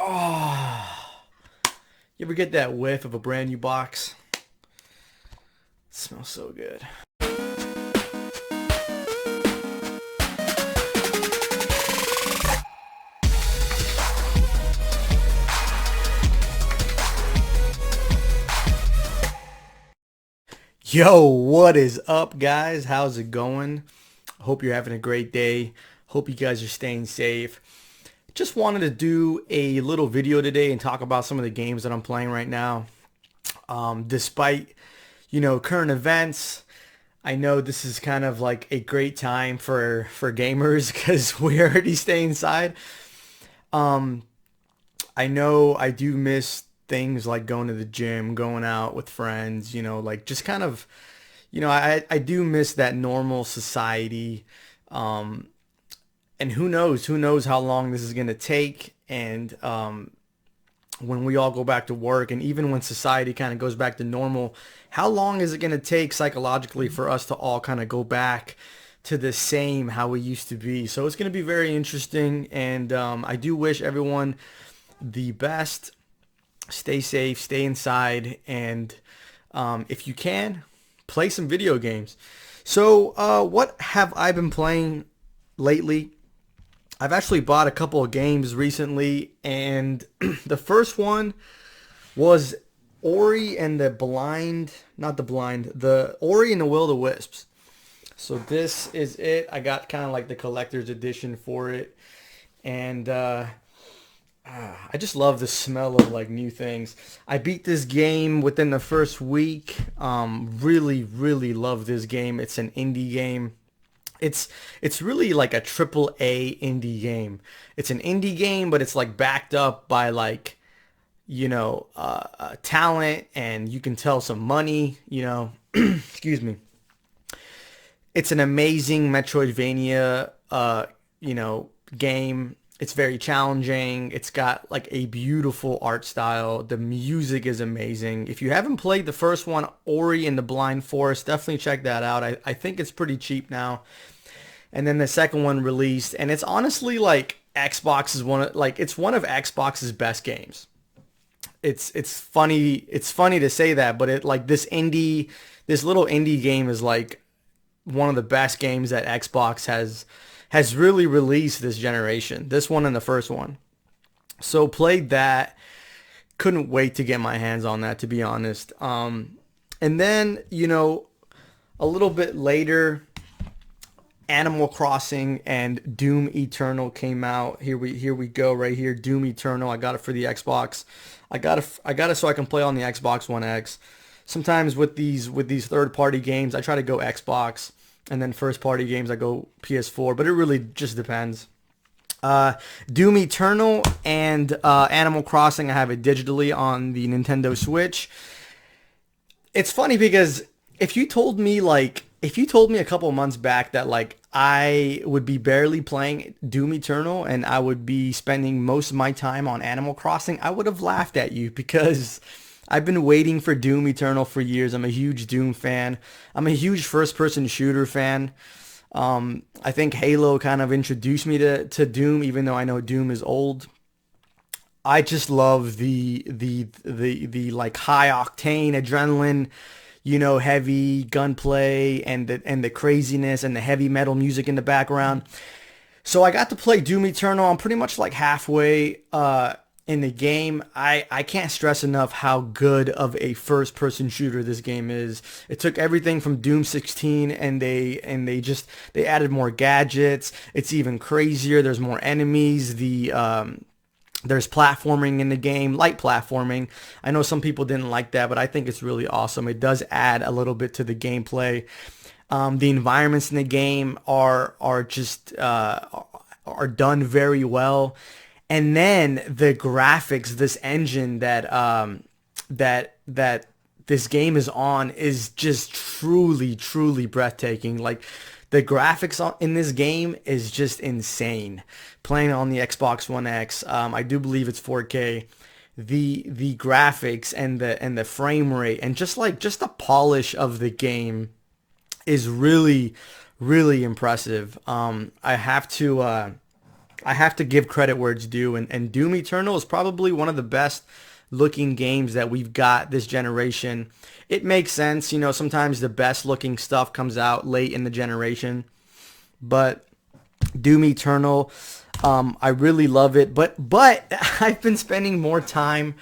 Oh, you ever get that whiff of a brand new box? It smells so good. Yo, what is up, guys? How's it going? Hope you're having a great day. Hope you guys are staying safe. Just wanted to do a little video today and talk about some of the games that I'm playing right now. Despite, current events, I know this is kind of like a great time for gamers because we already stay inside. Um, I know I do miss things like going to the gym, going out with friends, like just kind of, I do miss that normal society. Um, and who knows how long this is going to take. And when we all go back to work and even when society kind of goes back to normal, how long is it going to take psychologically for us to all kind of go back to the same how we used to be? So it's going to be very interesting. And I do wish everyone the best. Stay safe, stay inside, and if you can, play some video games. So what have I been playing lately? I've actually bought a couple of games recently, and the first one was Ori and the Blind, not the Blind, the Ori and the Will of the Wisps. So this is it. I got kind of like the collector's edition for it, and I just love the smell of like new things. I beat this game within the first week. Really, really love this game. It's an indie game. It's really like a triple A indie game. It's an indie game, but it's like backed up by like talent, and you can tell some money. Excuse me. It's an amazing Metroidvania, game. It's very challenging. It's got like a beautiful art style. The music is amazing. If you haven't played the first one, Ori and the Blind Forest, definitely check that out. I think it's pretty cheap now. And then the second one released, and it's honestly like Xbox is it's one of Xbox's best games. It's funny to say that, but it like this little indie game is like one of the best games that Xbox has really released this generation. This one and the first one. So played that. Couldn't wait to get my hands on that, to be honest. And then, a little bit later, Animal Crossing and Doom Eternal came out. Here we go right here. Doom Eternal. I got it for the Xbox. I got it so I can play on the Xbox One X. Sometimes with these third-party games, I try to go Xbox, and then first-party games I go PS4, but it really just depends. Doom Eternal and Animal Crossing, I have it digitally on the Nintendo Switch. It's funny because if you told me a couple of months back that like I would be barely playing Doom Eternal and I would be spending most of my time on Animal Crossing, I would have laughed at you because I've been waiting for Doom Eternal for years. I'm a huge Doom fan. I'm a huge first-person shooter fan. I think Halo kind of introduced me to Doom, even though I know Doom is old. I just love the like high octane adrenaline, heavy gunplay and the craziness and the heavy metal music in the background. So I got to play Doom Eternal. I'm pretty much like halfway in the game. I can't stress enough how good of a first-person shooter this game is. It took everything from Doom 16 and they added more gadgets. It's even crazier. There's more enemies. There's platforming in the game, light platforming. I know some people didn't like that, but I think it's really awesome. It does add a little bit to the gameplay. The environments in the game are done very well. And then the graphics, this engine that this game is on is just truly, truly breathtaking. Like the graphics in this game is just insane. Playing on the Xbox One X, I do believe it's 4K. The graphics and the frame rate and just the polish of the game is really, really impressive. I have to I have to give credit where it's due, and Doom Eternal is probably one of the best looking games that we've got this generation. It makes sense, you know, sometimes the best looking stuff comes out late in the generation, but Doom Eternal, I really love it, but I've been spending more time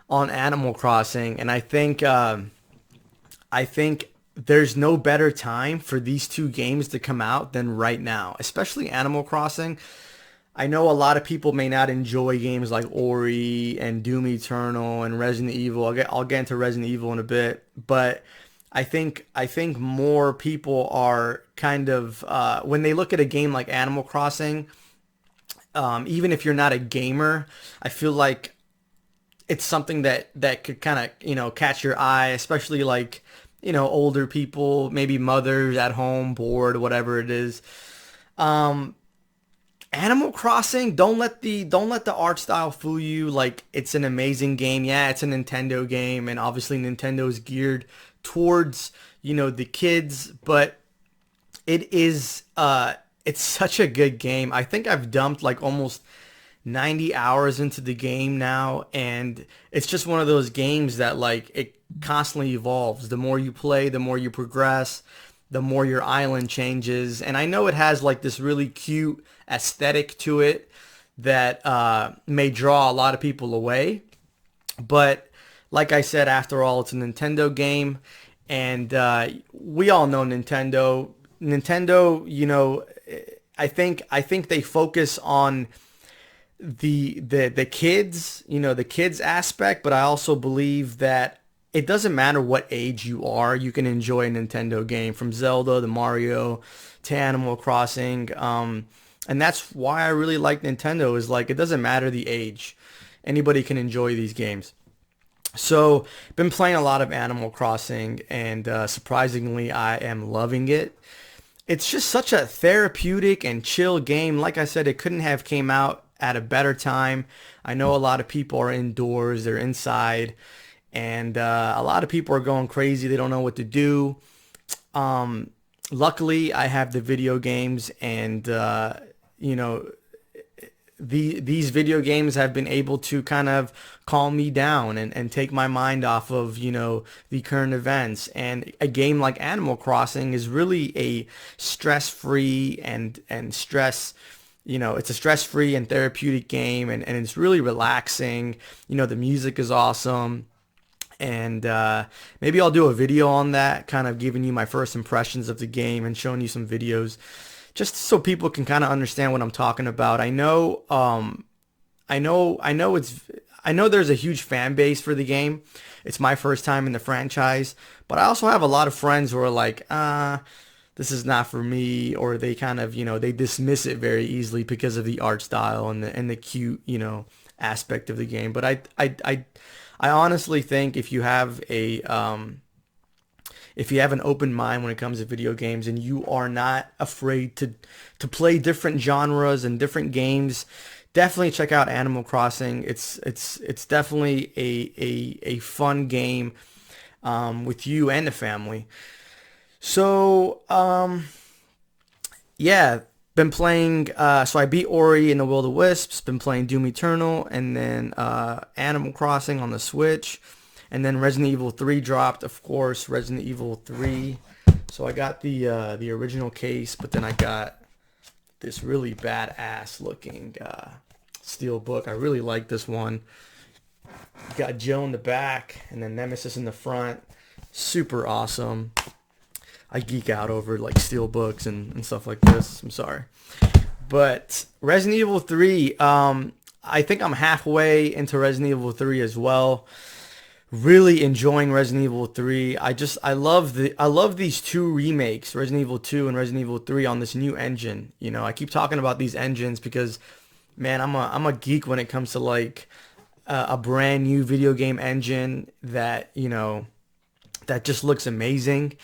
on Animal Crossing, and I think there's no better time for these two games to come out than right now, especially Animal Crossing. I know a lot of people may not enjoy games like Ori and Doom Eternal and Resident Evil. I'll get into Resident Evil in a bit, but I think more people are kind of when they look at a game like Animal Crossing, even if you're not a gamer, I feel like it's something that could kind of, you know, catch your eye, especially like, you know, older people, maybe mothers at home bored, whatever it is. Um, Animal Crossing, don't let the art style fool you. Like, it's an amazing game. Yeah, it's a Nintendo game, and obviously Nintendo's geared towards, you know, the kids, but it's such a good game. I think I've dumped like almost 90 hours into the game now, and it's just one of those games that like it constantly evolves. The more you play, the more you progress, the more your island changes. And I know it has like this really cute aesthetic to it that may draw a lot of people away. But like I said, after all, it's a Nintendo game, and we all know Nintendo. Nintendo, you know, I think they focus on the kids, you know, the kids aspect, but I also believe that it doesn't matter what age you are, you can enjoy a Nintendo game, from Zelda to Mario to Animal Crossing. And that's why I really like Nintendo, is like it doesn't matter the age. Anybody can enjoy these games. So, been playing a lot of Animal Crossing, and surprisingly, I am loving it. It's just such a therapeutic and chill game. Like I said, it couldn't have came out at a better time. I know a lot of people are indoors, they're inside, and a lot of people are going crazy. They don't know what to do. Luckily, I have the video games, and you know, these video games have been able to kind of calm me down and take my mind off of, you know, the current events. And a game like Animal Crossing is really a stress-free and stress, you know, it's a stress-free and therapeutic game, and it's really relaxing. You know, the music is awesome. And maybe I'll do a video on that, kind of giving you my first impressions of the game and showing you some videos, just so people can kind of understand what I'm talking about. I know there's a huge fan base for the game. It's my first time in the franchise, but I also have a lot of friends who are like, this is not for me, or they kind of, you know, they dismiss it very easily because of the art style and the cute, you know, aspect of the game. But I honestly think if you have an open mind when it comes to video games, and you are not afraid to play different genres and different games, definitely check out Animal Crossing. It's definitely a fun game with you and the family. So yeah, been playing. So I beat Ori and the Will of the Wisps. Been playing Doom Eternal, and then Animal Crossing on the Switch. And then Resident Evil 3 dropped, of course, Resident Evil 3. So I got the original case, but then I got this really badass looking steel book. I really like this one. Got Jill in the back, and then Nemesis in the front. Super awesome. I geek out over like steel books and stuff like this. I'm sorry. But Resident Evil 3, I think I'm halfway into Resident Evil 3 as well. Really enjoying Resident Evil 3. I love these two remakes, Resident Evil 2 and Resident Evil 3, on this new engine. You know, I keep talking about these engines because, man, I'm a geek when it comes to like a brand new video game engine that, you know, that just looks amazing.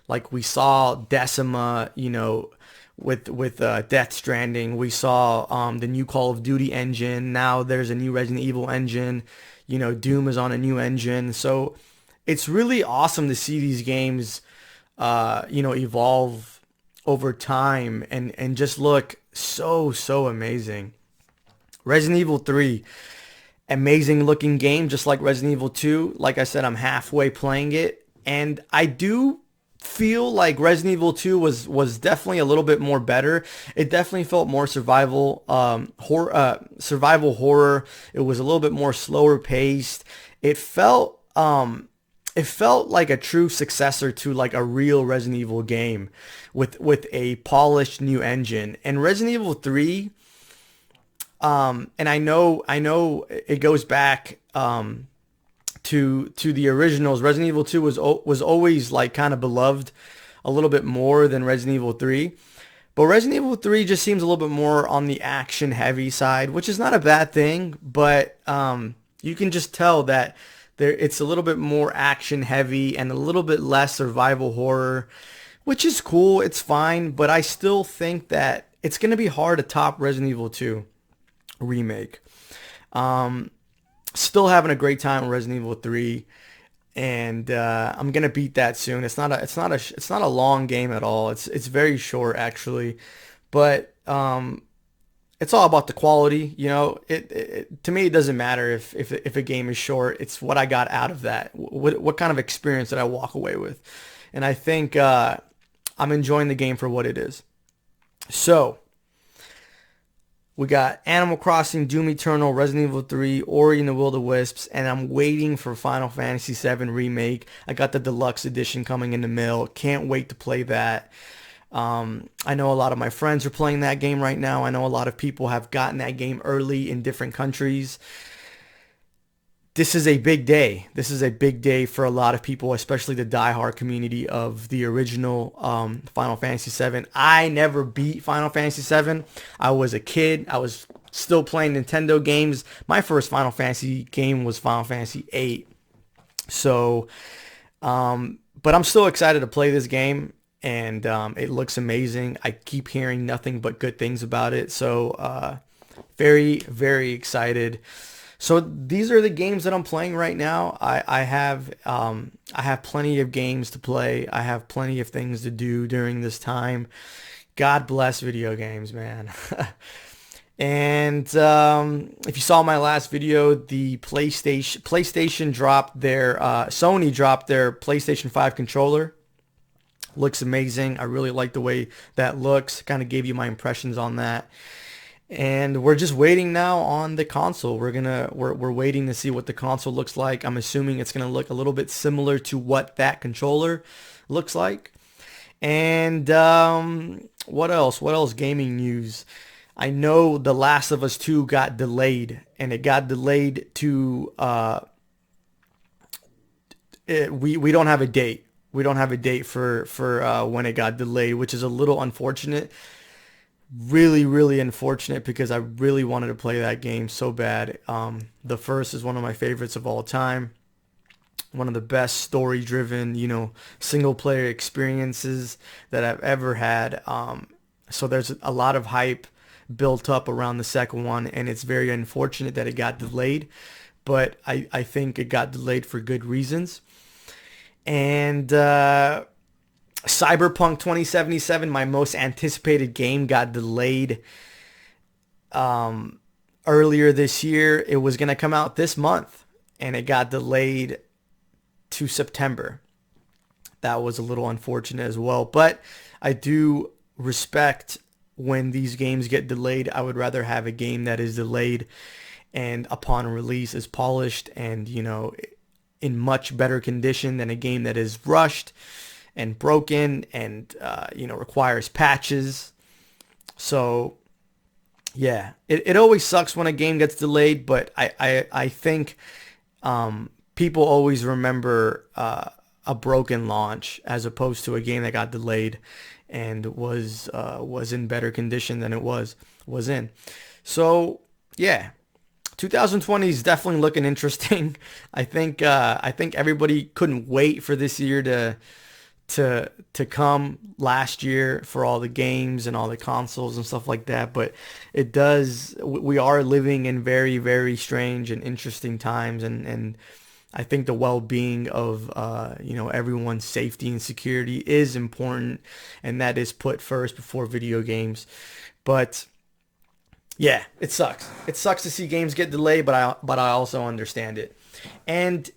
Like we saw Decima, you know, with Death Stranding. We saw the new Call of Duty engine. Now there's a new Resident Evil engine. You know, Doom is on a new engine. So it's really awesome to see these games, you know, evolve over time and just look so amazing. Resident Evil 3, amazing looking game, just like Resident Evil 2. Like I said, I'm halfway playing it, and I do feel like Resident Evil 2 was definitely a little bit more better. It definitely felt more survival horror. It was a little bit more slower paced. It felt like a true successor to like a real Resident Evil game with a polished new engine. And Resident Evil 3, and I know it goes back to the originals. Resident Evil 2 was always like kind of beloved a little bit more than Resident Evil 3. But Resident Evil 3 just seems a little bit more on the action heavy side, which is not a bad thing, but you can just tell that it's a little bit more action heavy and a little bit less survival horror, which is cool. It's fine, but I still think that it's going to be hard to top Resident Evil 2 remake. Still having a great time with Resident Evil 3, and I'm gonna beat that soon. It's not a long game at all. It's very short actually, but it's all about the quality. You know, to me it doesn't matter if a game is short. It's what I got out of that. What kind of experience did I walk away with? And I think I'm enjoying the game for what it is. So we got Animal Crossing, Doom Eternal, Resident Evil 3, Ori and the Will of the Wisps, and I'm waiting for Final Fantasy VII Remake. I got the deluxe edition coming in the mail. Can't wait to play that. I know a lot of my friends are playing that game right now. I know a lot of people have gotten that game early in different countries. This is a big day. This is a big day for a lot of people, especially the diehard community of the original Final Fantasy VII. I never beat Final Fantasy VII. I was a kid. I was still playing Nintendo games. My first Final Fantasy game was Final Fantasy VIII. So, but I'm still excited to play this game, and it looks amazing. I keep hearing nothing but good things about it. So, very, very excited. So these are the games that I'm playing right now. I have plenty of games to play. I have plenty of things to do during this time. God bless video games, man. And if you saw my last video, the PlayStation dropped their Sony dropped their PlayStation 5 controller. Looks amazing. I really like the way that looks. Kind of gave you my impressions on that. And we're just waiting now on the console. We're waiting to see what the console looks like. I'm assuming it's gonna look a little bit similar to what that controller looks like. And what else? What else? Gaming news. I know The Last of Us 2 got delayed, and it got delayed to we don't have a date. We don't have a date for when it got delayed, which is a little unfortunate. Really, really unfortunate because I really wanted to play that game so bad. The first is one of my favorites of all time. One of the best story-driven, single-player experiences that I've ever had. So there's a lot of hype built up around the second one, and it's very unfortunate that it got delayed. But I think it got delayed for good reasons. And Cyberpunk 2077, my most anticipated game, got delayed earlier this year. It was going to come out this month, and it got delayed to September. That was a little unfortunate as well, but I do respect when these games get delayed. I would rather have a game that is delayed and upon release is polished and, in much better condition than a game that is rushed and broken and requires patches. So yeah, it always sucks when a game gets delayed, but I think people always remember a broken launch as opposed to a game that got delayed and was in better condition than it was in. So yeah, 2020 is definitely looking interesting. I think everybody couldn't wait for this year to come last year for all the games and all the consoles and stuff like that, but we are living in very, very strange and interesting times, and I think the well-being of everyone's safety and security is important, and that is put first before video games. But Yeah, it sucks. It sucks to see games get delayed, but I also understand it. And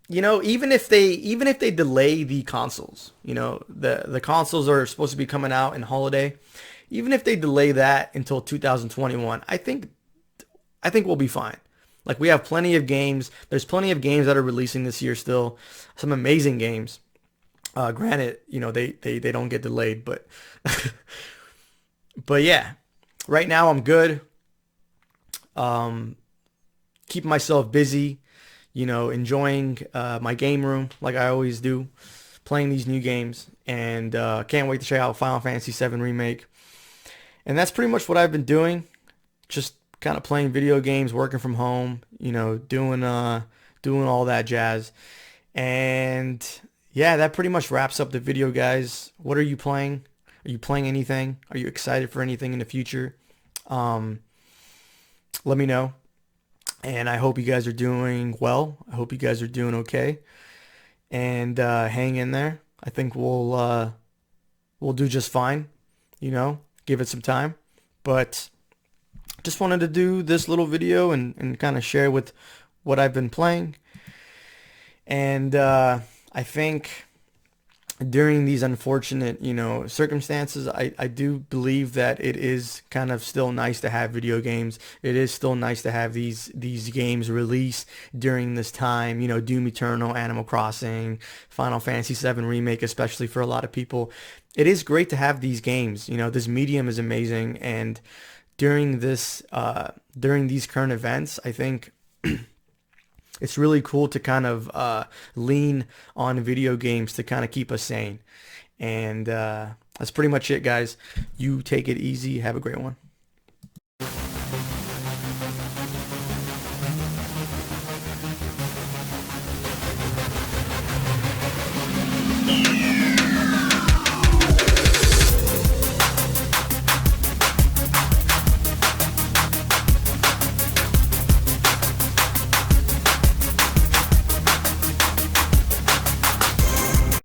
even if they delay the consoles, the consoles are supposed to be coming out in holiday. Even if they delay that until 2021, I think we'll be fine. Like we have plenty of games. There's plenty of games that are releasing this year still. Some amazing games. Granted, they don't get delayed, but but yeah, right now I'm good. Um, Keeping myself busy, enjoying my game room like I always do, playing these new games, and can't wait to check out Final Fantasy VII Remake. And that's pretty much what I've been doing. Just kind of playing video games, working from home, doing all that jazz. And yeah, that pretty much wraps up the video, guys. What are you playing? Are you playing anything? Are you excited for anything in the future? Um, Let me know. And I hope you guys are doing well. I hope you guys are doing okay. And hang in there. I think we'll do just fine. Give it some time. But just wanted to do this little video and kind of share with what I've been playing. And I think during these unfortunate, circumstances, I do believe that it is kind of still nice to have video games. It is still nice to have these games released during this time. Doom Eternal, Animal Crossing, Final Fantasy VII Remake, especially for a lot of people. It is great to have these games. This medium is amazing, and during these current events, I think it's really cool to kind of lean on video games to kind of keep us sane. And that's pretty much it, guys. You take it easy. Have a great one.